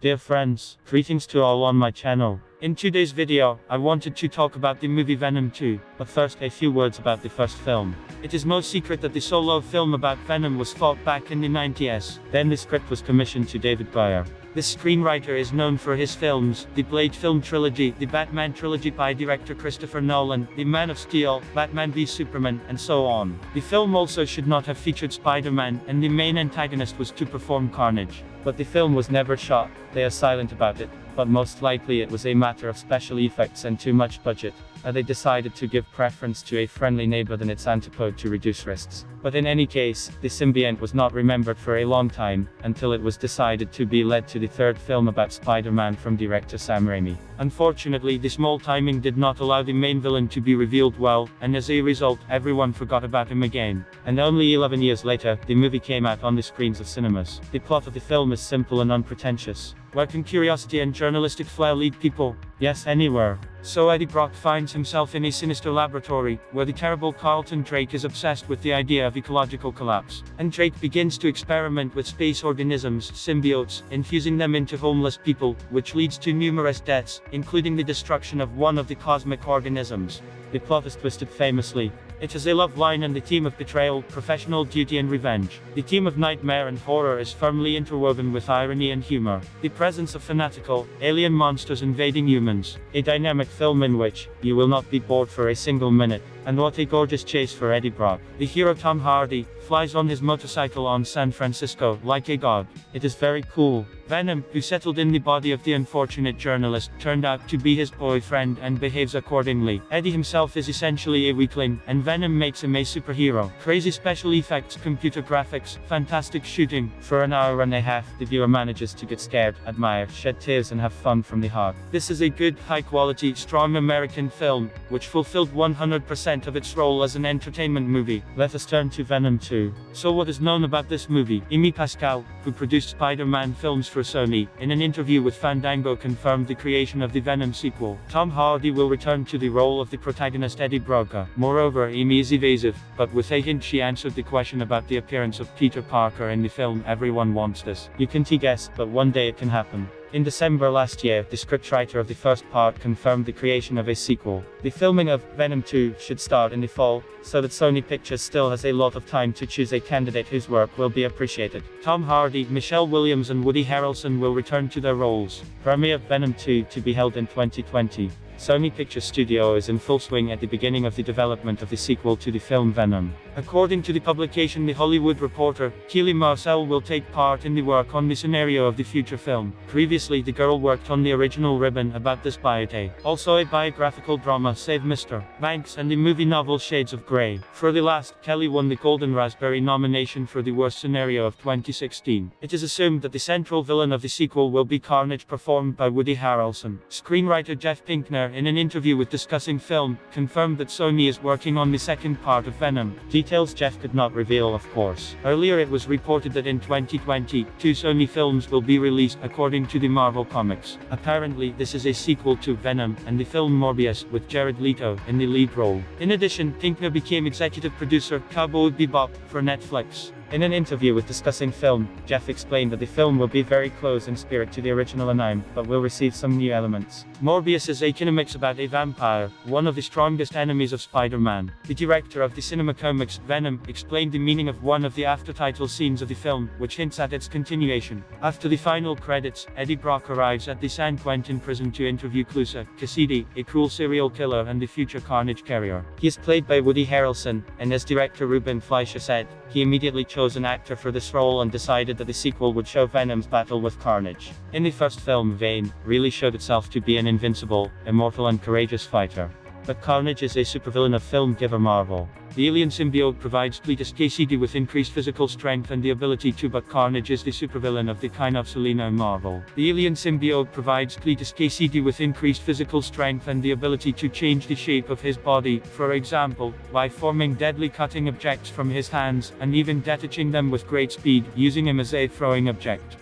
Dear friends, greetings to all on my channel. In today's video, I wanted to talk about the movie Venom 2, but first a few words about the first film. It is no secret that the solo film about Venom was fought back in the 90s, then the script was commissioned to David Goyer. This screenwriter is known for his films, the Blade film trilogy, the Batman trilogy by director Christopher Nolan, the Man of Steel, Batman v Superman, and so on. The film also should not have featured Spider-Man, and the main antagonist was to perform Carnage. But the film was never shot, they are silent about it, but most likely it was a matter of special effects and too much budget. They decided to give preference to a friendly neighbor than its antipode to reduce risks. But in any case, the symbiote was not remembered for a long time, until it was decided to be led to the third film about Spider-Man from director Sam Raimi. Unfortunately, the small timing did not allow the main villain to be revealed well, and as a result, everyone forgot about him again. And only 11 years later, the movie came out on the screens of cinemas. The plot of the film is simple and unpretentious. Where can curiosity and journalistic flair lead people? Yes, anywhere. So Edie Broca finds himself in a sinister laboratory, where the terrible Carlton Drake is obsessed with the idea of ecological collapse. And Drake begins to experiment with space organisms, symbiotes, infusing them into homeless people, which leads to numerous deaths, including the destruction of one of the cosmic organisms. The plot is twisted famously. It is a love line and the theme of betrayal, professional duty and revenge. The theme of nightmare and horror is firmly interwoven with irony and humor. The presence of fanatical, alien monsters invading humans. A dynamic film in which, you will not be bored for a single minute. And what a gorgeous chase for Edie Broca. The hero Tom Hardy flies on his motorcycle on San Francisco like a god. It is very cool. Venom, who settled in the body of the unfortunate journalist, turned out to be his boyfriend and behaves accordingly. Eddie himself is essentially a weakling, and Venom makes him a superhero. Crazy special effects, computer graphics, fantastic shooting. For an hour and a half, the viewer manages to get scared, admire, shed tears and have fun from the heart. This is a good, high-quality, strong American film, which fulfilled 100% of its role as an entertainment movie. Let us turn to Venom 2. So what is known about this movie? Pascal, who produced Spider-Man films for Sony, in an interview with Fandango confirmed the creation of the Venom sequel. Tom Hardy will return to the role of the protagonist Edie Broca. Moreover, Amy is evasive, but with a hint she answered the question about the appearance of Peter Parker in the film. Everyone wants this. You can guess, but one day it can happen. In December last year, the scriptwriter of the first part confirmed the creation of a sequel. The filming of Venom 2 should start in the fall, so that Sony Pictures still has a lot of time to choose a candidate whose work will be appreciated. Tom Hardy, Michelle Williams and Woody Harrelson will return to their roles. Premiere of Venom 2 to be held in 2020. Sony Pictures Studio is in full swing at the beginning of the development of the sequel to the film Venom. According to the publication The Hollywood Reporter, Keely Marcel will take part in the work on the scenario of the future film. Previously, the girl worked on the original Ribbon about this biopic. Also a biographical drama Save Mr. Banks and the movie novel Shades of Grey. For the last, Kelly won the Golden Raspberry nomination for the worst scenario of 2016. It is assumed that the central villain of the sequel will be Carnage, performed by Woody Harrelson. Screenwriter Jeff Pinkner, in an interview with Discussing Film, confirmed that Sony is working on the second part of Venom. Details Jeff could not reveal, of course. Earlier it was reported that in 2020, 2 Sony films will be released according to the Marvel Comics. Apparently, this is a sequel to Venom, and the film Morbius, with Jared Leto in the lead role. In addition, Pinkner became executive producer, Cowboy Bebop, for Netflix. In an interview with Discussing Film, Jeff explained that the film will be very close in spirit to the original anime, but will receive some new elements. Morbius is a kinemix about a vampire, one of the strongest enemies of Spider-Man. The director of the cinema comics, Venom, explained the meaning of one of the after-title scenes of the film, which hints at its continuation. After the final credits, Edie Broca arrives at the San Quentin prison to interview Clusa Cassidy, a cruel serial killer and the future Carnage carrier. He is played by Woody Harrelson, and as director Ruben Fleischer said, he immediately chose an actor for this role and decided that the sequel would show Venom's battle with Carnage. In the first film, Vane really showed itself to be an invincible, immortal and courageous fighter. But Carnage is a supervillain of film giver Marvel. The alien symbiote provides Cletus Cassidy with increased physical strength and the ability to, but Carnage is the supervillain of the kind of Selina Marvel. The alien symbiote provides Cletus Cassidy with increased physical strength and the ability to change the shape of his body, for example, by forming deadly cutting objects from his hands, and even detaching them with great speed, using him as a throwing object.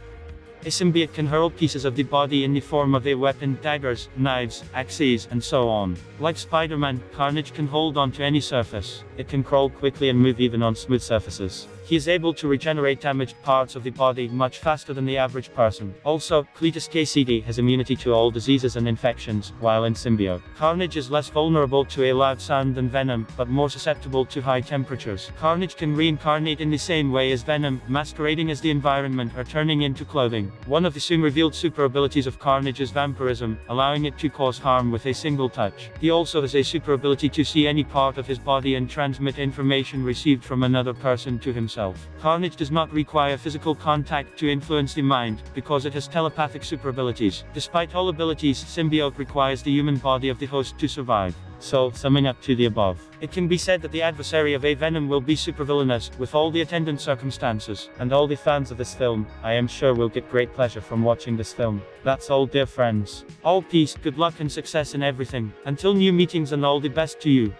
A symbiote can hurl pieces of the body in the form of a weapon, daggers, knives, axes, and so on. Like Spider-Man, Carnage can hold onto any surface. It can crawl quickly and move even on smooth surfaces. He is able to regenerate damaged parts of the body much faster than the average person. Also, Cletus KCD has immunity to all diseases and infections, while in symbiote. Carnage is less vulnerable to a loud sound than Venom, but more susceptible to high temperatures. Carnage can reincarnate in the same way as Venom, masquerading as the environment or turning into clothing. One of the soon revealed super abilities of Carnage is vampirism, allowing it to cause harm with a single touch. He also has a super ability to see any part of his body and transmit information received from another person to himself. Carnage does not require physical contact to influence the mind, because it has telepathic super abilities. Despite all abilities, symbiote requires the human body of the host to survive. So, summing up to the above, it can be said that the adversary of a Venom will be supervillainous, with all the attendant circumstances. And all the fans of this film, I am sure, will get great pleasure from watching this film. That's all, dear friends. All peace, good luck and success in everything. Until new meetings, and all the best to you.